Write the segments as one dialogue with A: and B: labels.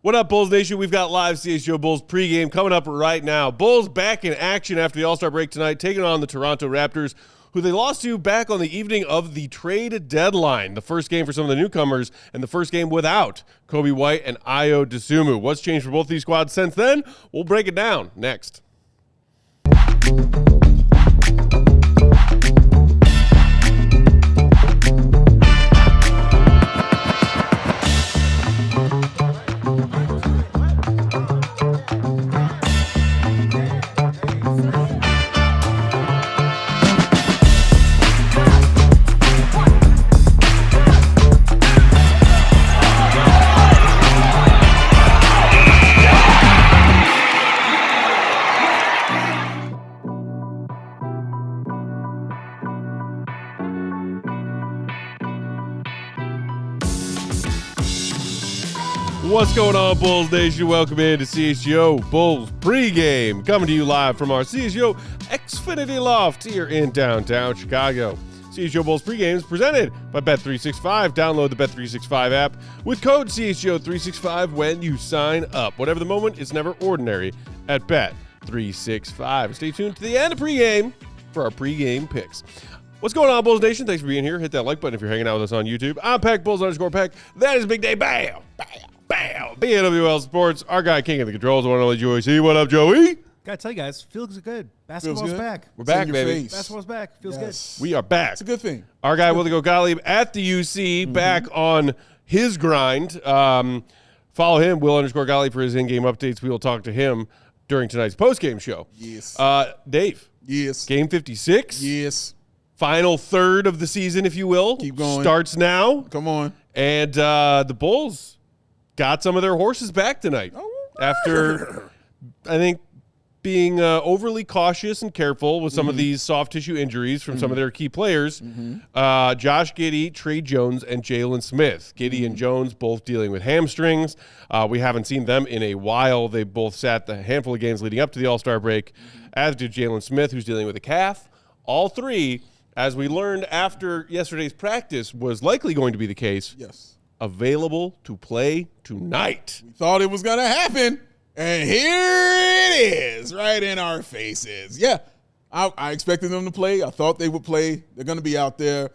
A: What up, Bulls Nation? We've got live CHGO Bulls pregame coming up right now. Bulls back in action after the All-Star break tonight, taking on the Toronto Raptors, who they lost to back on the evening of the trade deadline. The first game for some of the newcomers and the first game without Coby White and Dosunmu. What's changed for both these squads since then? We'll break it down next. What's going on, Bulls Nation? Welcome in to CHGO Bulls pregame, coming to you live from our CHGO Xfinity Loft here in downtown Chicago. CHGO Bulls pregame is presented by Bet365. Download the Bet365 app with code CHGO365 when you sign up. Whatever the moment, it's never ordinary at Bet365. Stay tuned to the end of pregame for our pregame picks. What's going on, Bulls Nation? Thanks for being here. Hit that like button if you're hanging out with us on YouTube. I'm Peck, Bulls_Peck. That is Big Dave. Bam! Bam! Bam! BNWL Sports, our guy king of the controls, the one and only Joey C. What up, Joey?
B: Gotta tell you guys, feels good. Basketball's back.
A: We're back, baby.
B: Basketball's back. Feels good.
A: We are back.
C: It's a good thing.
A: Our guy, Will Go Gottlieb, at the UC, back on his grind. Follow him, Will_Gottlieb, for his in-game updates. We will talk to him during tonight's post-game show.
C: Yes.
A: Dave.
C: Yes.
A: Game 56.
C: Yes.
A: Final third of the season, if you will.
C: Keep going.
A: Starts now.
C: Come on.
A: And the Bulls got some of their horses back tonight after, I think, being overly cautious and careful with some of these soft tissue injuries from some of their key players. Josh Giddey, Trey Jones, and Jalen Smith. Giddey and Jones both dealing with hamstrings. We haven't seen them in a while. They both sat the handful of games leading up to the All-Star break, as did Jalen Smith, who's dealing with a calf. All three, as we learned after yesterday's practice, was likely going to be the case.
C: Yes.
A: Available to play tonight.
C: We thought it was going to happen, and here it is, right in our faces. Yeah, I expected them to play. I thought they would play. They're going to be out there.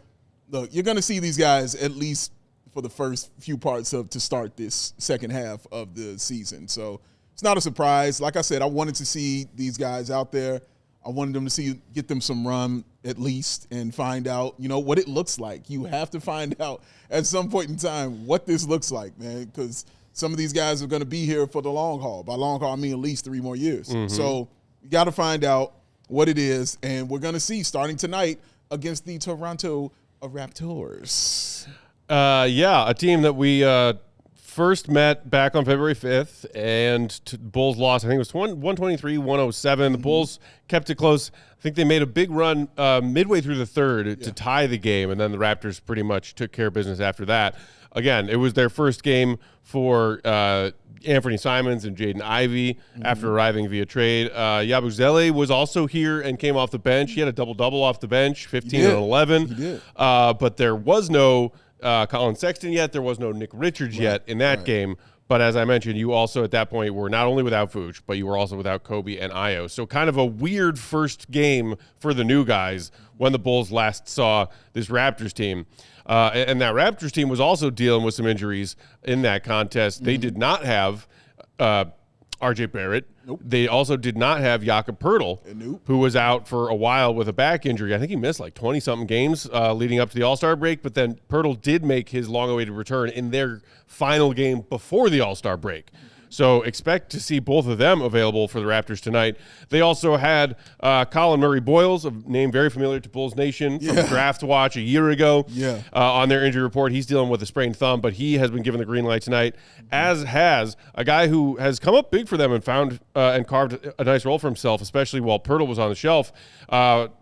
C: Look, you're going to see these guys at least for the first few parts to start this second half of the season. So it's not a surprise. Like I said, I wanted to see these guys out there. I wanted them to get them some run at least and find out, what it looks like. You have to find out at some point in time what this looks like, man, because some of these guys are going to be here for the long haul. By long haul, I mean at least 3 more years. So you got to find out what it is, and we're going to see starting tonight against the Toronto Raptors.
A: A team that we first met back on February 5th, and Bulls lost, I think it was 123-107. The Bulls kept it close. I think they made a big run midway through the third to tie the game, and then the Raptors pretty much took care of business after that. Again, it was their first game for Anfernee Simons and Jaden Ivey after arriving via trade. Yabusele was also here and came off the bench. He had a double-double off the bench, 15 and 11.
C: He did.
A: But there was no Collin Sexton yet. There was no Nick Richards yet in that game. But as I mentioned, you also at that point were not only without Vooch, but you were also without Coby and Ayo. So kind of a weird first game for the new guys when the Bulls last saw this Raptors team. And that Raptors team was also dealing with some injuries in that contest. They did not have R.J. Barrett.
C: Nope.
A: They also did not have Jakob Poeltl, who was out for a while with a back injury. I think he missed like 20-something games leading up to the All-Star break, but then Poeltl did make his long-awaited return in their final game before the All-Star break. So expect to see both of them available for the Raptors tonight. They also had Colin Murray-Boyles, a name very familiar to Bulls Nation from Draft Watch a year ago on their injury report. He's dealing with a sprained thumb, but he has been given the green light tonight, as has a guy who has come up big for them and found and carved a nice role for himself, especially while Poeltl was on the shelf.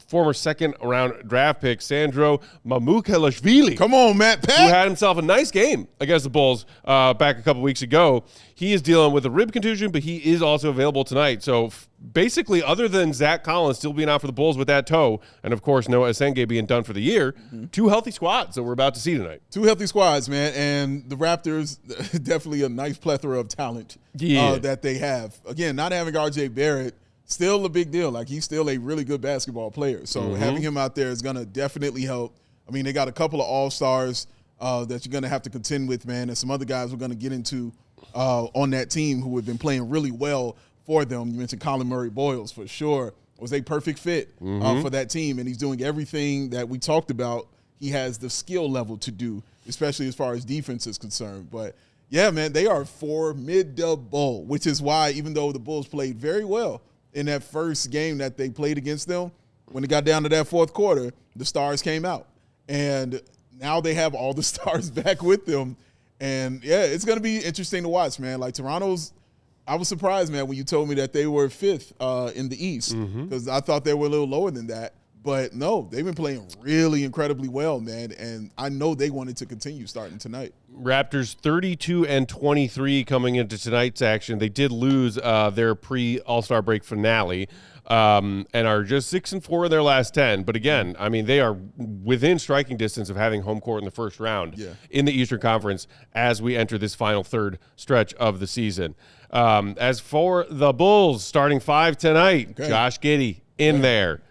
A: Former second-round draft pick Sandro Mamukelashvili.
C: Come on, Matt Peck.
A: Who had himself a nice game against the Bulls back a couple weeks ago. He is dealing dealing with a rib contusion, but he is also available tonight. So basically, other than Zach Collins still being out for the Bulls with that toe, and of course Noah Esenge being done for the year, two healthy squads that we're about to see tonight.
C: Two healthy squads, man, and the Raptors, definitely a nice plethora of talent that they have. Again, not having R.J. Barrett, still a big deal. Like, he's still a really good basketball player. So having him out there is going to definitely help. I mean, they got a couple of all-stars that you're going to have to contend with, man, and some other guys we're going to get into on that team who have been playing really well for them. You mentioned Colin Murray-Boyles, for sure, was a perfect fit for that team, and he's doing everything that we talked about he has the skill level to do, especially as far as defense is concerned. But, yeah, man, they are formidable, which is why even though the Bulls played very well in that first game that they played against them, when it got down to that fourth quarter, the stars came out. And now they have all the stars back with them. And, yeah, it's going to be interesting to watch, man. Like, Toronto's – I was surprised, man, when you told me that they were fifth in the East because I thought they were a little lower than that. But, no, they've been playing really incredibly well, man, and I know they wanted to continue starting tonight.
A: Raptors 32-23 coming into tonight's action. They did lose their pre-All-Star break finale and are just 6-4 in their last 10. But, again, I mean, they are within striking distance of having home court in the first round in the Eastern Conference as we enter this final third stretch of the season. As for the Bulls, starting five tonight, Josh Giddey in there.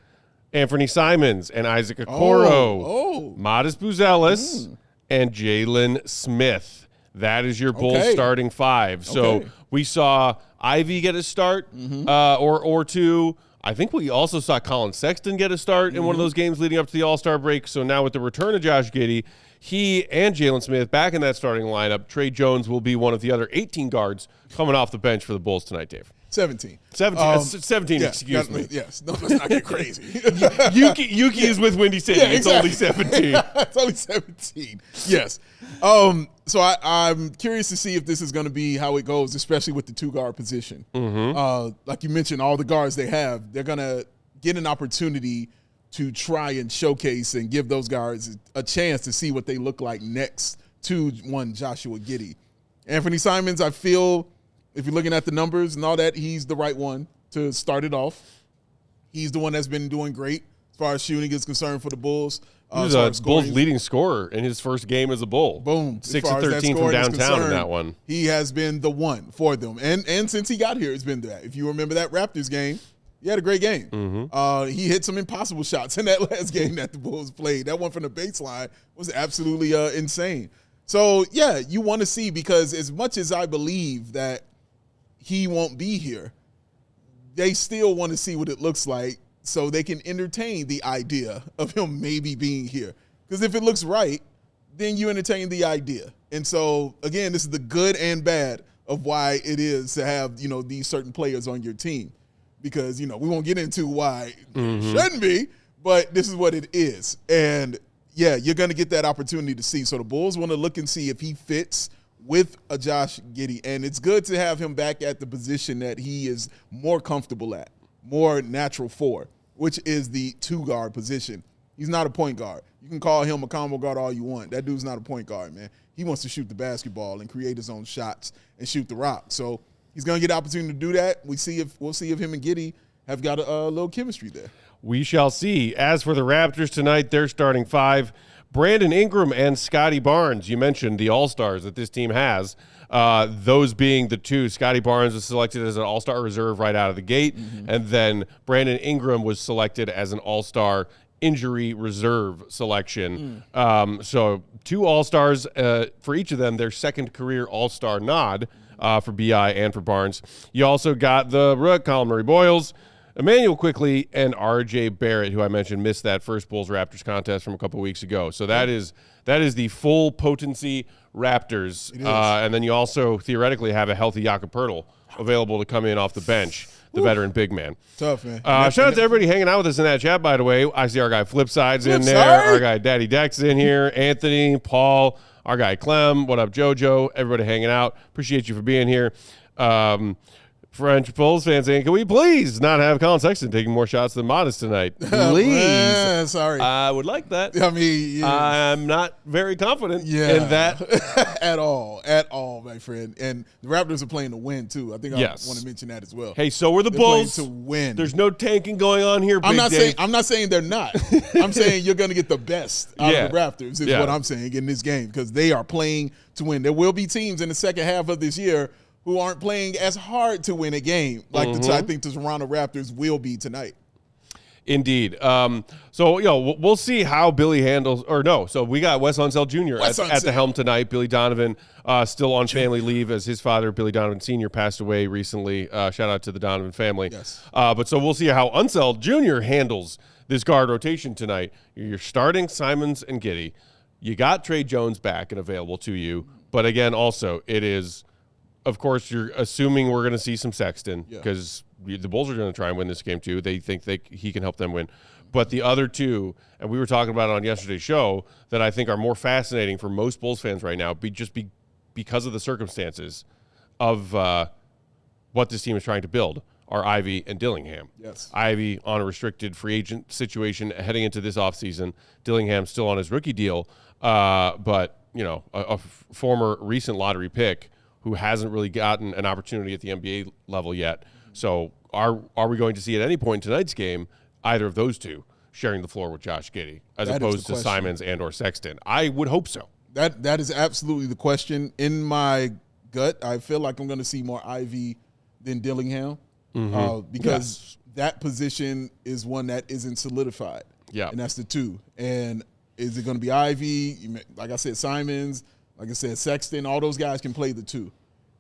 A: Anfernee Simons and Isaac Okoro, Modest Buzelis, and Jalen Smith. That is your Bulls starting five. So we saw Ivey get a start or two. I think we also saw Collin Sexton get a start in one of those games leading up to the All-Star break. So now with the return of Josh Giddey, he and Jalen Smith back in that starting lineup. Trey Jones will be one of the other 18 guards coming off the bench for the Bulls tonight, Dave.
C: 17.
A: 17, excuse me.
C: Yes, no, let's not get crazy.
A: Yuki is with Windy City. It's only 17.
C: It's only 17. Yes. So I'm curious to see if this is going to be how it goes, especially with the two-guard position. Like you mentioned, all the guards they have, they're going to get an opportunity to try and showcase and give those guards a chance to see what they look like next to one Joshua Giddey. Anfernee Simons, I feel – if you're looking at the numbers and all that, he's the right one to start it off. He's the one that's been doing great as far as shooting is concerned for the Bulls.
A: He was a Bulls leading scorer in his first game as a Bull.
C: Boom.
A: 6 of 13 from downtown in that one.
C: He has been the one for them. And since he got here, it's been that. If you remember that Raptors game, he had a great game. He hit some impossible shots in that last game that the Bulls played. That one from the baseline was absolutely insane. So, yeah, you want to see, because as much as I believe that he won't be here, they still want to see what it looks like so they can entertain the idea of him maybe being here. Because if it looks right, then you entertain the idea. And so, again, this is the good and bad of why it is to have, these certain players on your team. Because, we won't get into why it shouldn't be, but this is what it is. And, yeah, you're going to get that opportunity to see. So the Bulls want to look and see if he fits with a Josh Giddey. And it's good to have him back at the position that he is more comfortable at, more natural for, which is the two-guard position. He's not a point guard. You can call him a combo guard all you want. That dude's not a point guard, man. He wants to shoot the basketball and create his own shots and shoot the rock. So he's going to get the opportunity to do that. We'll see if him and Giddey have got a little chemistry there. We
A: shall see. As for the Raptors tonight, they're starting five. Brandon Ingram and Scottie Barnes. You mentioned the all-stars that this team has, those being the two. Scottie Barnes was selected as an all-star reserve right out of the gate, and then Brandon Ingram was selected as an all-star injury reserve selection. So two all-stars for each of them, their second career all-star nod for BI and for Barnes. You also got the rook, Colin Murray-Boyles, Immanuel Quickley, and R.J. Barrett, who I mentioned missed that first Bulls-Raptors contest from a couple weeks ago. So that is the full potency Raptors. And then you also theoretically have a healthy Jakob Poeltl available to come in off the bench, the veteran big man.
C: Tough, man.
A: Shout out to everybody hanging out with us in that chat, by the way. I see our guy Flipside's in there. Our guy Daddy Dex is in here. Anthony, Paul, our guy Clem. What up, JoJo? Everybody hanging out. Appreciate you for being here. French Bulls fans saying, can we please not have Collin Sexton taking more shots than Modest tonight? Please.
C: Sorry.
A: I would like that.
C: I mean,
A: I'm not very confident in that.
C: At all, my friend. And the Raptors are playing to win, too. I think I want to mention that as well.
A: Hey, so are the Bulls.
C: Playing to win.
A: There's no tanking going on here,
C: I'm not saying they're not. I'm saying you're going to get the best out of the Raptors is what I'm saying in this game because they are playing to win. There will be teams in the second half of this year who aren't playing as hard to win a game like I think the Toronto Raptors will be tonight.
A: Indeed. So, we'll see how Billy handles – or no. So, we got Wes Unseld Jr. at the helm tonight. Billy Donovan still on family leave as his father, Billy Donovan Sr., passed away recently. Shout out to the Donovan family.
C: Yes.
A: But so we'll see how Unseld Jr. handles this guard rotation tonight. You're starting Simons and Giddey. You got Trey Jones back and available to you. But, again, also, it is – of course, you're assuming we're going to see some Sexton because the Bulls are going to try and win this game too. They think he can help them win. But the other two, and we were talking about it on yesterday's show, that I think are more fascinating for most Bulls fans right now because of the circumstances of what this team is trying to build are Ivey and Dillingham.
C: Yes.
A: Ivey on a restricted free agent situation heading into this offseason. Dillingham still on his rookie deal, but a former recent lottery pick who hasn't really gotten an opportunity at the NBA level yet. So are we going to see at any point in tonight's game either of those two sharing the floor with Josh Giddey as opposed to Simons and or Sexton? I would hope so.
C: That is absolutely the question. In my gut, I feel like I'm going to see more Ivey than Dillingham because that position is one that isn't solidified. Yeah. And that's the two. And is it going to be Ivey? Like I said, Simons, like I said, Sexton, all those guys can play the two.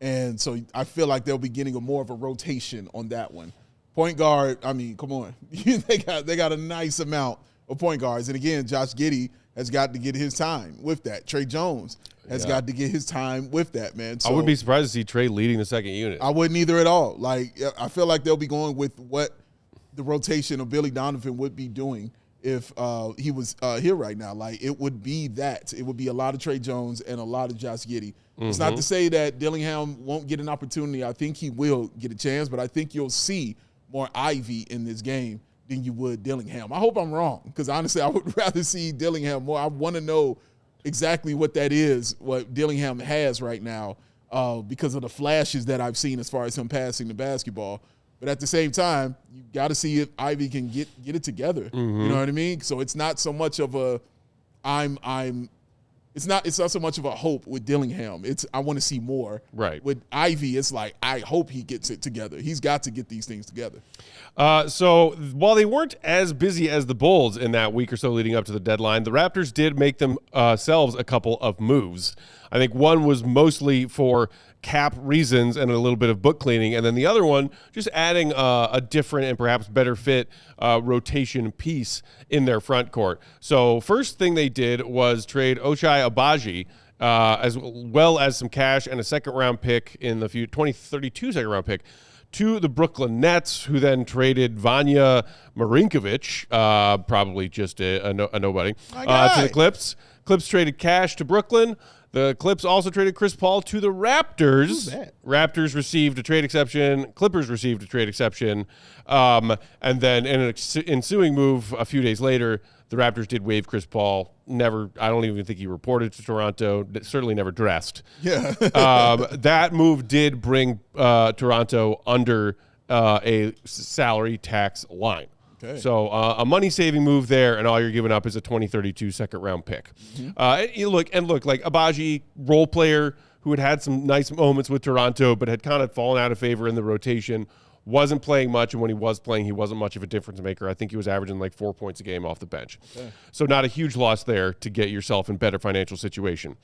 C: And so I feel like they'll be getting more of a rotation on that one. Point guard, I mean, come on. they got a nice amount of point guards. And again, Josh Giddey has got to get his time with that. Trey Jones has got to get his time with that, man. So
A: I wouldn't be surprised to see Trey leading the second unit.
C: I wouldn't either at all. Like, I feel like they'll be going with what the rotation of Billy Donovan would be doing if he was here right now. Like, it would be that. It would be a lot of Trey Jones and a lot of Josh Giddey. It's not to say that Dillingham won't get an opportunity. I think he will get a chance, but I think you'll see more Ivey in this game than you would Dillingham. I hope I'm wrong because, honestly, I would rather see Dillingham more. I want to know exactly what that is, what Dillingham has right now because of the flashes that I've seen as far as him passing the basketball. But at the same time, you got to see if Ivey can get it together. You know what I mean? So it's not so much of a it's not so much of a hope with Dillingham. It's I want to see more.
A: Right.
C: With Ivey, it's like I hope he gets it together. He's got to get these things together.
A: So while they weren't as busy as the Bulls in that week or so leading up to the deadline, the Raptors did make themselves a couple of moves. I think one was mostly for cap reasons and a little bit of book cleaning, and then the other one just adding a different and perhaps better fit rotation piece in their front court. So first thing they did was trade Ochai Agbaji as well as some cash and a second-round pick in the 2032 second-round pick to the Brooklyn Nets, who then traded Vanya Marinkovic, probably just a nobody, to the Clips. Clips traded cash to Brooklyn. The Clips also traded Chris Paul to the Raptors.
B: Who's that?
A: Raptors received a trade exception. Clippers received a trade exception. And then in an ensuing move a few days later, the Raptors did waive Chris Paul. I don't even think he reported to Toronto. Certainly never dressed.
C: Yeah.
A: That move did bring Toronto under a salary tax line. Okay. So a money-saving move there, and all you're giving up is a 2032 second-round pick. Look, like Agbaji, role player who had some nice moments with Toronto, but had kind of fallen out of favor in the rotation, wasn't playing much, and when he was playing, he wasn't much of a difference maker. I think he was averaging like 4 points a game off the bench. Okay. So not a huge loss there to get yourself in better financial situation.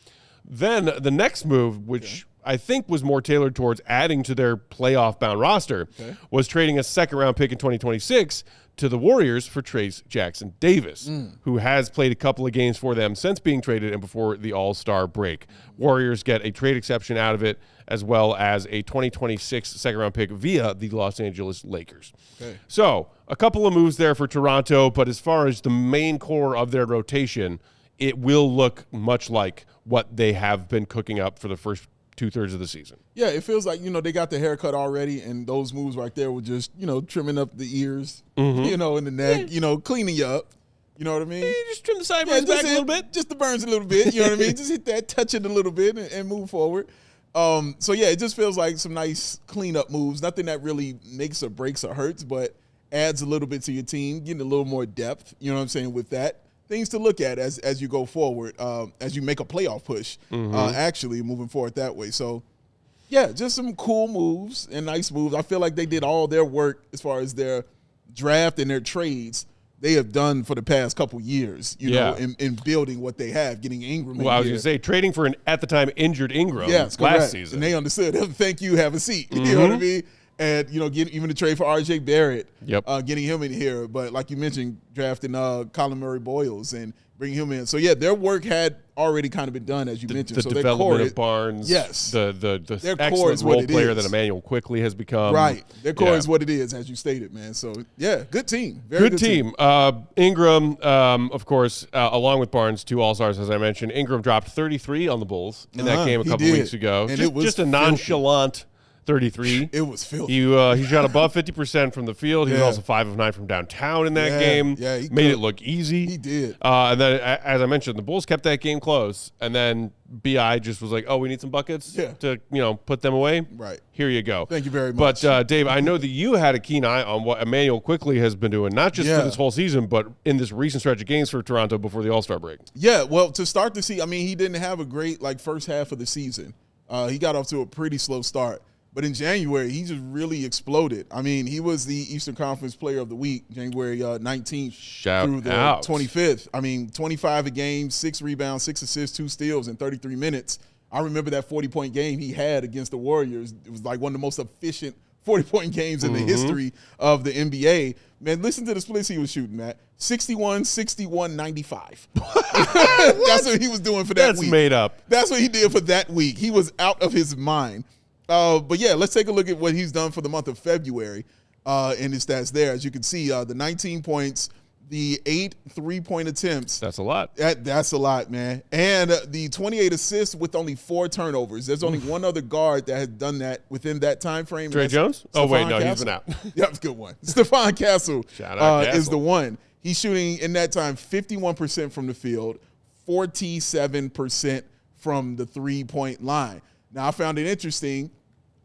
A: Then the next move, which I think was more tailored towards adding to their playoff-bound roster, was trading a second-round pick in 2026 to the Warriors for Trace Jackson Davis, who has played a couple of games for them since being traded and before the All-Star break. Warriors get a trade exception out of it, as well as a 2026 second-round pick via the Los Angeles Lakers. Okay. So a couple of moves there for Toronto, but as far as the main core of their rotation, it will look much like what they have been cooking up for the first 2/3 of the season.
C: Yeah, it feels like, they got the haircut already, and those moves right there were just, trimming up the ears, and the neck, cleaning you up. You know what I mean?
A: You just trim the sideburns back a little bit.
C: Just the burns a little bit, you know what I mean? Just hit that, touch it a little bit, and move forward. It just feels like some nice cleanup moves. Nothing that really makes or breaks or hurts, but adds a little bit to your team, getting a little more depth, you know what I'm saying, with that. Things to look at as you go forward, as you make a playoff push, actually moving forward that way. So, yeah, just some cool moves and nice moves. I feel like they did all their work as far as their draft and their trades they have done for the past couple years, in building what they have, getting Ingram.
A: Well, I was going to say, trading for an, at the time, injured Ingram last season.
C: And they understood, thank you, have a seat. You know what I mean? And, getting even the trade for R.J. Barrett, getting him in here. But like you mentioned, drafting Colin Murray-Boyles and bringing him in. So, yeah, their work had already kind of been done, as you mentioned.
A: The development of Barnes.
C: Yes.
A: The excellent role player that Immanuel Quickley has become.
C: Right. Their core is what it is, as you stated, man. So, yeah, good team. Very good team.
A: Ingram, of course, along with Barnes, 2 All-Stars, as I mentioned. Ingram dropped 33 on the Bulls in that game a couple weeks ago.
C: And
A: just a nonchalant 33.
C: It was filthy.
A: He shot above 50% from the field. He was also 5 of 9 from downtown in that game.
C: Yeah, he
A: made it look easy.
C: He did.
A: And then, as I mentioned, the Bulls kept that game close. And then BI just was like, "Oh, we need some buckets to put them away."
C: Right.
A: Here you go.
C: Thank you very much.
A: But Dave, I know that you had a keen eye on what Immanuel Quickley has been doing, not just for this whole season, but in this recent stretch of games for Toronto before the All-Star break.
C: Yeah. Well, to start the season, he didn't have a great first half of the season. He got off to a pretty slow start. But in January, he just really exploded. He was the Eastern Conference Player of the Week, January 19th through the 25th. 25 a game, 6 rebounds, 6 assists, 2 steals in 33 minutes. I remember that 40-point game he had against the Warriors. It was like one of the most efficient 40-point games in the history of the NBA. Man, listen to the splits he was shooting, Matt. 61, 61, 95. That's what he was doing for that week.
A: That's made up.
C: That's what he did for that week. He was out of his mind. But yeah, let's take a look at what he's done for the month of February in his stats there. As you can see, the 19 points, the 8 3-point attempts.
A: That's a lot.
C: That's a lot, man. And the 28 assists with only 4 turnovers. There's only one other guard that has done that within that time frame.
A: Trey Jones?
C: Stephon
A: wait, no,
C: Castle.
A: he's been out.
C: Yeah, that's a good one. Stephon Castle,
A: Shout out Castle
C: is the one. He's shooting in that time 51% from the field, 47% from the 3-point line. Now, I found it interesting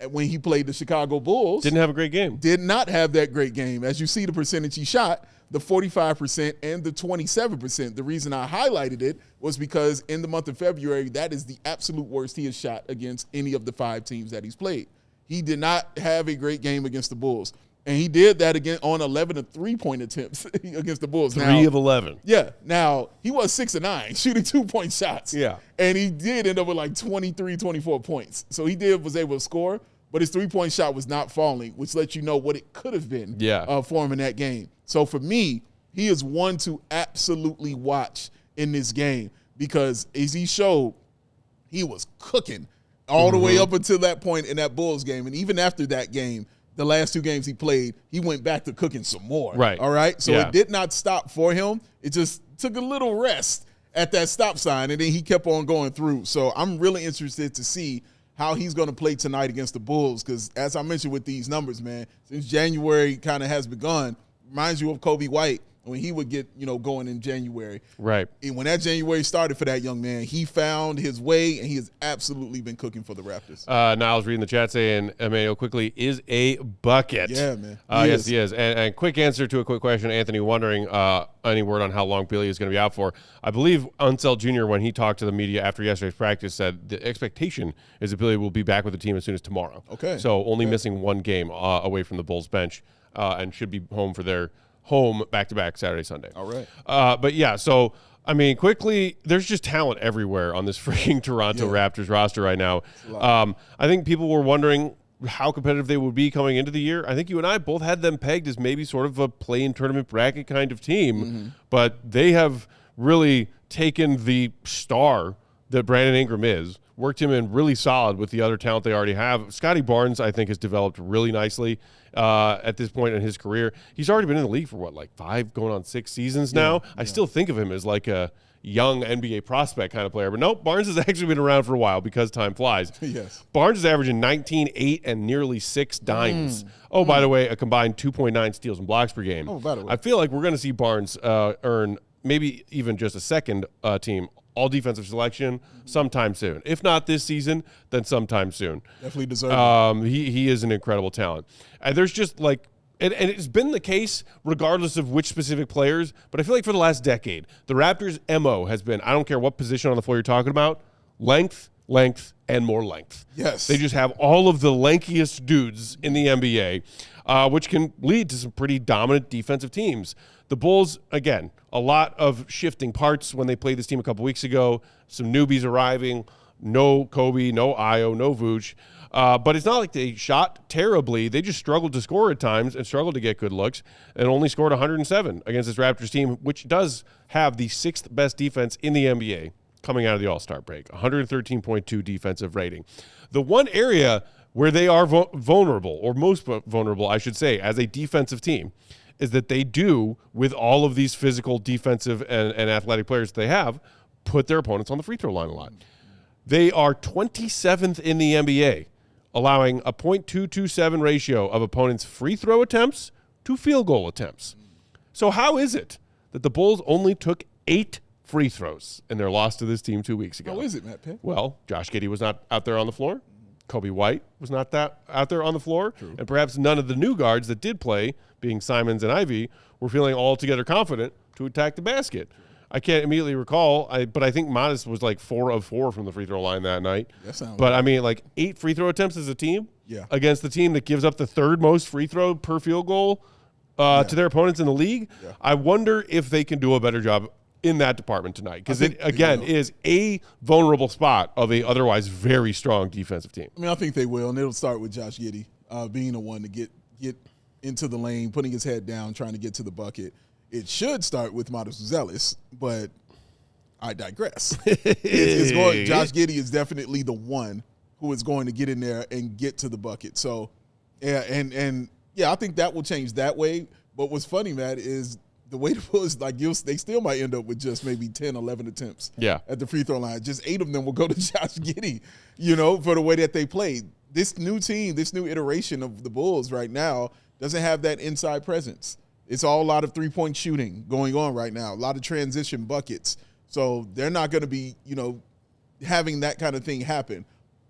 C: when he played the Chicago Bulls.
A: Didn't have a great game.
C: Did not have that great game. As you see the percentage he shot, the 45% and the 27%. The reason I highlighted it was because in the month of February, that is the absolute worst he has shot against any of the 5 teams that he's played. He did not have a great game against the Bulls. And he did that again on 11 of 3-point attempts against the Bulls.
A: 3 of 11.
C: Yeah. Now, he was 6 of 9, shooting 2-point shots.
A: Yeah.
C: And he did end up with 23, 24 points. So he was able to score, but his 3-point shot was not falling, which lets you know what it could have been for him in that game. So for me, he is one to absolutely watch in this game because as he showed, he was cooking all the way up until that point in that Bulls game. And even after that game, the last 2 games he played, he went back to cooking some more.
A: Right.
C: All right? So it did not stop for him. It just took a little rest at that stop sign, and then he kept on going through. So I'm really interested to see how he's going to play tonight against the Bulls because, as I mentioned with these numbers, man, since January kind of has begun, reminds you of Coby White when he would get, going in January.
A: Right.
C: And when that January started for that young man, he found his way, and he has absolutely been cooking for the Raptors.
A: Niles reading the chat saying Immanuel Quickley is a bucket.
C: Yeah, man.
A: Yes, he is. And quick answer to a quick question, Anthony, wondering any word on how long Billy is going to be out for. I believe Unseld Jr., when he talked to the media after yesterday's practice, said the expectation is that Billy will be back with the team as soon as tomorrow.
C: Okay.
A: So only missing 1 game away from the Bulls bench and should be home for their home back-to-back Saturday, Sunday.
C: All right.
A: But yeah, so quickly, there's just talent everywhere on this freaking Toronto Raptors roster right now. I think people were wondering how competitive they would be coming into the year. I think you and I both had them pegged as maybe sort of a play-in tournament bracket kind of team, but they have really taken the star that Brandon Ingram is, worked him in really solid with the other talent they already have. Scottie Barnes, I think, has developed really nicely at this point in his career. He's already been in the league for 5 going on 6 seasons now. I still think of him as like a young NBA prospect kind of player. But nope, Barnes has actually been around for a while because time flies.
C: Yes.
A: Barnes is averaging 19, 8, and nearly 6 dimes. By the way, a combined 2.9 steals and blocks per game.
C: By the way.
A: I feel like we're going to see Barnes earn maybe even just a second team all defensive selection sometime soon. If not this season, then sometime soon.
C: Definitely deserves it.
A: He is an incredible talent. And there's just like, and it's been the case regardless of which specific players, but I feel like for the last decade, the Raptors' MO has been, I don't care what position on the floor you're talking about, length, and more length.
C: Yes.
A: They just have all of the lankiest dudes in the NBA, which can lead to some pretty dominant defensive teams. The Bulls, again, a lot of shifting parts when they played this team a couple weeks ago. Some newbies arriving. No Coby, no Io, no Vooch. But it's not like they shot terribly. They just struggled to score at times and struggled to get good looks and only scored 107 against this Raptors team, which does have the 6th best defense in the NBA coming out of the All-Star break, 113.2 defensive rating. The one area where they are vulnerable, or most vulnerable, I should say, as a defensive team, is that they do, with all of these physical, defensive, and athletic players they have, put their opponents on the free throw line a lot. They are 27th in the NBA, allowing a .227 ratio of opponents' free throw attempts to field goal attempts. So how is it that the Bulls only took 8 free throws in their loss to this team 2 weeks ago?
C: How is it, Matt Peck?
A: Well, Josh Giddey was not out there on the floor. Coby White was not out there on the floor.
C: True.
A: And perhaps none of the new guards that did play, being Simons and Ivey, were feeling altogether confident to attack the basket. I can't immediately recall, but I think Modest was like 4 of 4 from the free throw line that night.
C: That sounds
A: but
C: right.
A: I mean, like 8 free throw attempts as a team against the team that gives up the 3rd most free throw per field goal to their opponents in the league. Yeah. I wonder if they can do a better job in that department tonight, because it, again, is a vulnerable spot of a otherwise very strong defensive team.
C: I mean, I think they will, and it'll start with Josh Giddey being the one to get into the lane, putting his head down, trying to get to the bucket. It should start with Modest Zealous, but I digress. Josh Giddey is definitely the one who is going to get in there and get to the bucket. So, yeah, and I think that will change that way. But what's funny, Matt, is the way the Bulls, they still might end up with just maybe 10, 11 attempts at the free throw line. Just 8 of them will go to Josh Giddey, for the way that they played. This new team, this new iteration of the Bulls right now doesn't have that inside presence. It's all a lot of three-point shooting going on right now, a lot of transition buckets. So they're not going to be, having that kind of thing happen.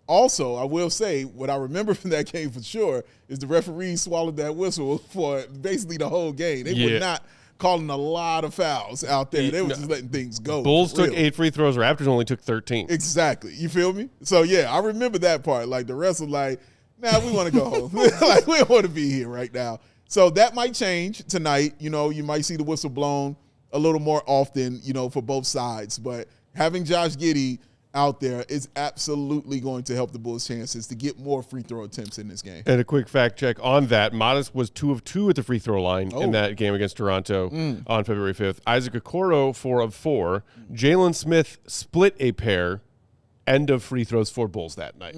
C: Also, I will say, what I remember from that game for sure is the referee swallowed that whistle for basically the whole game. They were not calling a lot of fouls out there. They were just letting things go.
A: Bulls took 8 free throws. Raptors only took 13.
C: Exactly. You feel me? So, yeah, I remember that part. Like, the rest was like, nah, we want to go home. Like, we don't want to be here right now. So that might change tonight. You might see the whistle blown a little more often, for both sides. But having Josh Giddey out there is absolutely going to help the Bulls' chances to get more free throw attempts in this game.
A: And a quick fact check on that. Modest was 2 of 2 at the free throw line in that game against Toronto on February 5th. Isaac Okoro, 4 of 4. Jalen Smith split a pair. End of free throws for Bulls that night.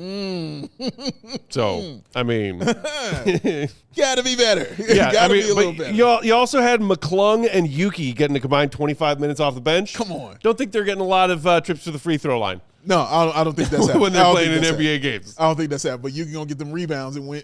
A: So, I mean.
C: Gotta be better.
A: Yeah,
C: Gotta be a little better.
A: You also had McClung and Yuki getting a combined 25 minutes off the bench.
C: Come on.
A: Don't think they're getting a lot of trips to the free throw line.
C: No, I don't think that's happening.
A: When they're playing in NBA games.
C: I don't think that's happening. But Yuki going to get them rebounds and win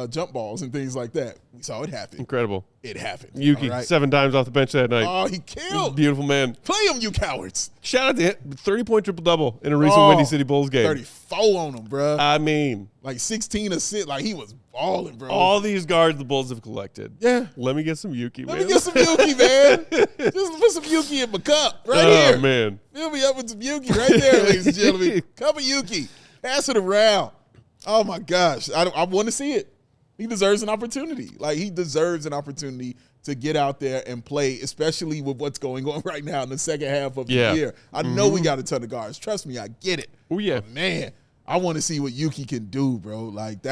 C: jump balls and things like that. We saw it happen.
A: Incredible.
C: It happened.
A: Yuki, 7 times off the bench that night.
C: Oh, he killed.
A: Beautiful man.
C: Play him, you cowards.
A: Shout out to 30-point triple-double in a recent Windy City Bulls game.
C: 34 on him, bro.
A: I mean.
C: Like 16 assists. Like, he was balling, bro.
A: All these guards the Bulls have collected.
C: Yeah.
A: Let me get some Yuki, man.
C: Let me get some Yuki, man. Just put some Yuki in my cup right here.
A: Oh, man.
C: Fill me up with some Yuki right there, ladies and gentlemen. Cup of Yuki. Pass it around. Oh, my gosh. I want to see it. He deserves an opportunity. Like, he deserves an opportunity to get out there and play, especially with what's going on right now in the second half of the year. I know we got a ton of guards. Trust me, I get it.
A: Oh, yeah.
C: But, man, I want to see what Yuki can do, bro. Like,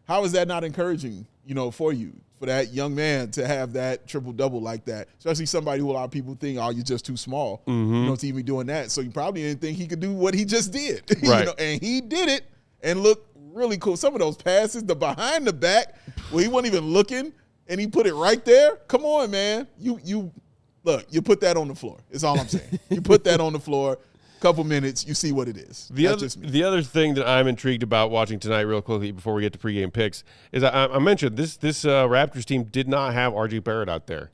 C: how is that not encouraging, for you, for that young man to have that triple-double like that, especially somebody who a lot of people think, oh, you're just too small, to even be doing that. So you probably didn't think he could do what he just did.
A: Right.
C: And he did it and looked really cool. Some of those passes, the behind the back, where he wasn't even looking, and he put it right there. Come on, man. You look, you put that on the floor. That's all I'm saying. You put that on the floor, couple minutes, you see what it is.
A: The other thing that I'm intrigued about watching tonight, real quickly, before we get to pregame picks, is I mentioned this Raptors team did not have R.J. Barrett out there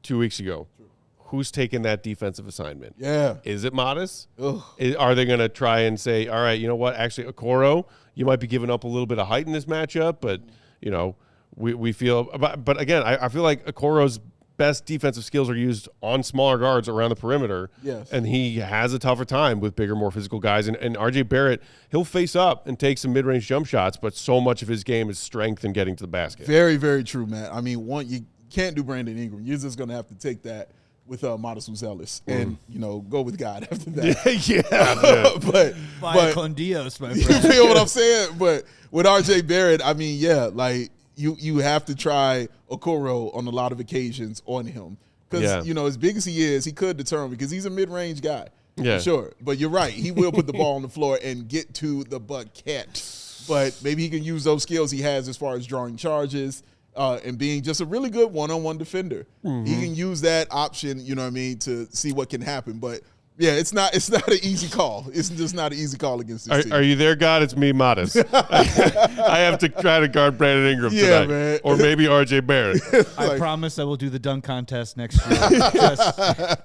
A: 2 weeks ago. True. Who's taking that defensive assignment? Yeah. Is it Modest? Are they going to try and say, all right, you know what, actually, Okoro, you might be giving up a little bit of height in this matchup, but, you know, we feel – but again, I feel like Okoro's best defensive skills are used on smaller guards around the perimeter. Yes. And he has a tougher time with bigger, more physical guys. And R.J. Barrett, he'll face up and take some mid-range jump shots, but so much of his game is strength and getting to the basket.
C: Very, very true, Matt. I mean, you can't do Brandon Ingram. You're just going to have to take that with Modest Uzelis and, you know, go with God after that. but
B: con Dios, my friend.
C: You feel what I'm saying? But with R.J. Barrett, I mean, yeah, like, You have to try Okoro on a lot of occasions on him because, you know, as big as he is, he could determine because he's a mid-range guy. Yeah. Sure. But you're right. He will put the ball on the floor and get to the bucket. But maybe he can use those skills he has as far as drawing charges and being just a really good one-on-one defender. Mm-hmm. He can use that option, you know what I mean, to see what can happen. But yeah, it's not an easy call. It's just not an easy call against this team.
A: Are you there, God? It's me, Modest. I have to try to guard Brandon Ingram tonight. Man. Or maybe R.J. Barrett.
B: I promise I will do the dunk contest next year. Just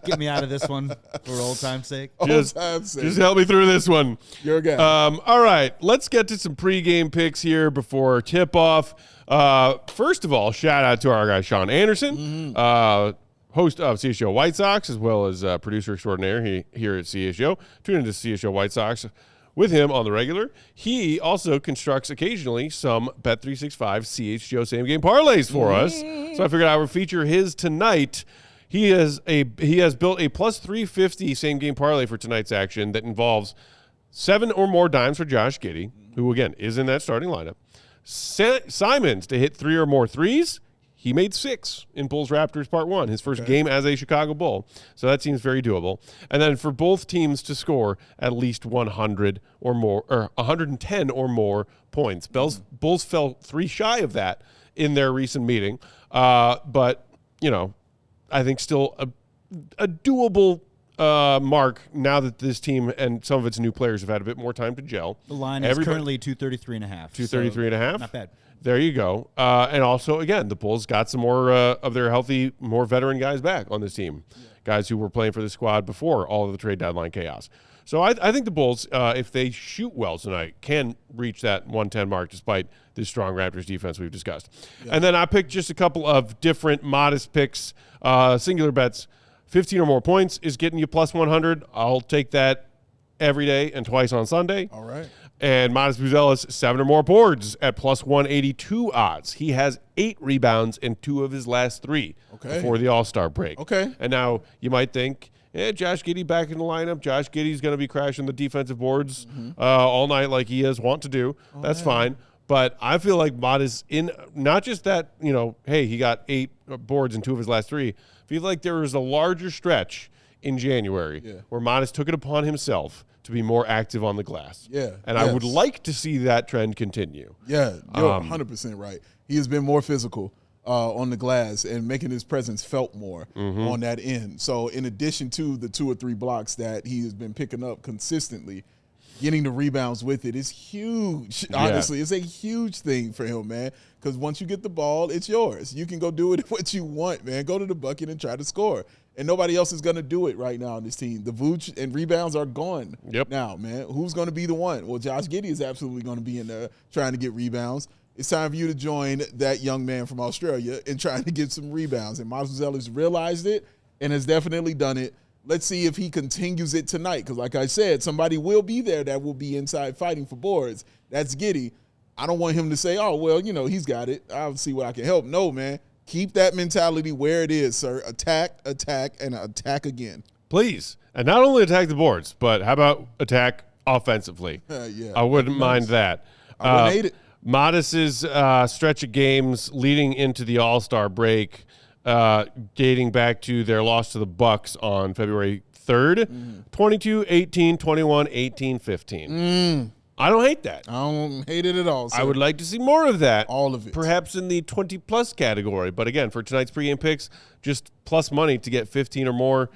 B: get me out of this one for old time's sake.
A: Just help me through this one.
C: You're a guy.
A: All right, let's get to some pregame picks here before tip-off. First of all, shout out to our guy, Sean Anderson. Mm-hmm. Host of CHGO White Sox, as well as producer extraordinaire here at CHGO. Tune into CHGO White Sox with him on the regular. He also constructs occasionally some Bet365 CHGO same-game parlays for us. So I figured I would feature his tonight. He has built a plus 350 same-game parlay for tonight's action that involves 7 or more dimes for Josh Giddey, who, again, is in that starting lineup. Simons to hit 3 or more threes. He made 6 in Bulls Raptors Part 1, his first game as a Chicago Bull. So that seems very doable. And then for both teams to score at least 100 or more, or 110 or more points. Bulls fell 3 shy of that in their recent meeting. But, you know, I think still a doable mark now that this team and some of its new players have had a bit more time to gel.
B: The line is currently 233.5.
A: 233.5?
B: Not bad.
A: There you go. And also, again, the Bulls got some more of their healthy, more veteran guys back on this team, guys who were playing for the squad before all of the trade deadline chaos. So I think the Bulls, if they shoot well tonight, can reach that 110 mark despite this strong Raptors defense we've discussed. Yeah. And then I picked just a couple of different modest picks, singular bets. 15 or more points is getting you plus 100. I'll take that every day and twice on Sunday.
C: All right.
A: And Modest Uzelis, 7 or more boards at plus 182 odds. He has 8 rebounds in 2 of his last 3 before the All-Star break.
C: Okay.
A: And now you might think, Josh Giddey back in the lineup. Josh Giddey's going to be crashing the defensive boards all night like he has want to do. That's fine. But I feel like Modest, in not just that, you know, hey, he got 8 boards in 2 of his last 3. I feel like there was a larger stretch in January where Modest took it upon himself to be more active on the glass. Yeah. And I would like to see that trend continue.
C: Yeah, you're 100% right. He has been more physical on the glass and making his presence felt more on that end. So in addition to the 2 or 3 blocks that he has been picking up consistently, getting the rebounds with it is huge. Honestly, it's a huge thing for him, man, because once you get the ball, it's yours. You can go do it what you want, man. Go to the bucket and try to score. And nobody else is going to do it right now on this team. The Vooch and rebounds are gone now, man. Who's going to be the one? Well, Josh Giddey is absolutely going to be in there trying to get rebounds. It's time for you to join that young man from Australia and trying to get some rebounds. And Modest Uzelis realized it and has definitely done it. Let's see if he continues it tonight because, like I said, somebody will be there that will be inside fighting for boards. That's Giddey. I don't want him to say, oh, well, you know, he's got it. I'll see what I can help. No, man. Keep that mentality where it is, sir. Attack, and attack again.
A: Please. And not only attack the boards, but how about attack offensively? I wouldn't mind that.
C: I wouldn't hate it.
A: Modest's stretch of games leading into the All-Star break, dating back to their loss to the Bucks on February 3rd, 22, 18, 21, 18, 15. I don't hate that.
C: I don't hate it at all, sir.
A: I would like to see more of that.
C: All of it.
A: Perhaps in the 20-plus category. But again, for tonight's pregame picks, just plus money to get 15 or more.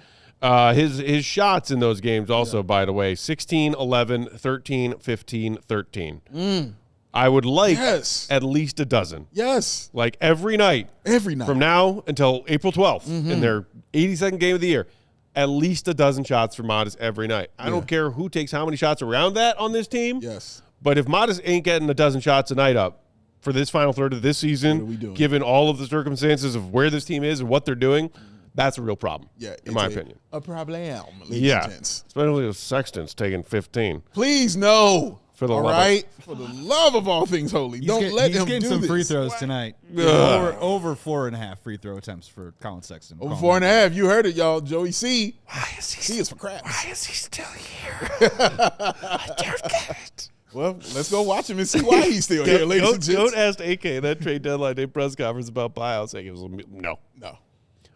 A: His shots in those games also, by the way, 16, 11, 13, 15, 13. I would like at least a dozen.
C: Yes.
A: Like every night.
C: Every night.
A: From now until April 12th in their 82nd game of the year. At least a dozen shots for Modest every night. I don't care who takes how many shots around that on this team.
C: Yes.
A: But if Modest ain't getting a dozen shots a night up for this final third of this season, given all of the circumstances of where this team is and what they're doing, that's a real problem. Yeah, in my opinion.
C: A problem.
A: Yeah. Especially if Sexton's taking 15.
C: Please no.
A: For the
C: For the love of all things holy. Don't let him do this.
B: He's getting some free throws tonight. Over 4.5 free throw attempts for Collin Sexton.
C: Over 4.5. You heard it, y'all. Joey C.
A: Why is he?
C: C is for crap.
A: Why is he still here? I don't get it.
C: Well, let's go watch him and see why he's still here, ladies and gents.
A: Don't ask AK that trade deadline day press conference about buyouts. It was no.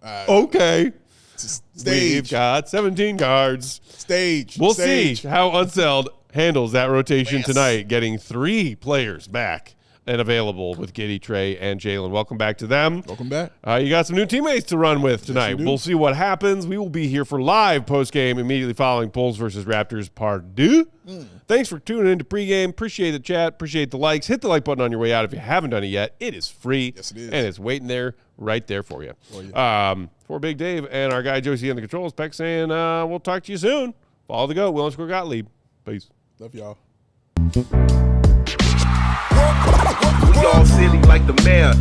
A: Okay.
C: Stage.
A: We've got 17 guards.
C: Stage.
A: We'll see how Unseld handles that rotation tonight, getting 3 players back and available with Giddey, Trey, and Jalen. Welcome back to them.
C: Welcome back.
A: You got some new teammates to run with tonight. We'll see what happens. We will be here for live postgame immediately following Bulls versus Raptors part 2. Thanks for tuning in to pregame. Appreciate the chat. Appreciate the likes. Hit the like button on your way out if you haven't done it yet. It is free.
C: Yes, it is.
A: And it's waiting there, right there for you. For Big Dave and our guy Josie on the controls, Peck saying we'll talk to you soon. Follow the GOAT, Will_Gottlieb. Peace.
C: Love y'all.
D: We all silly like the mayor.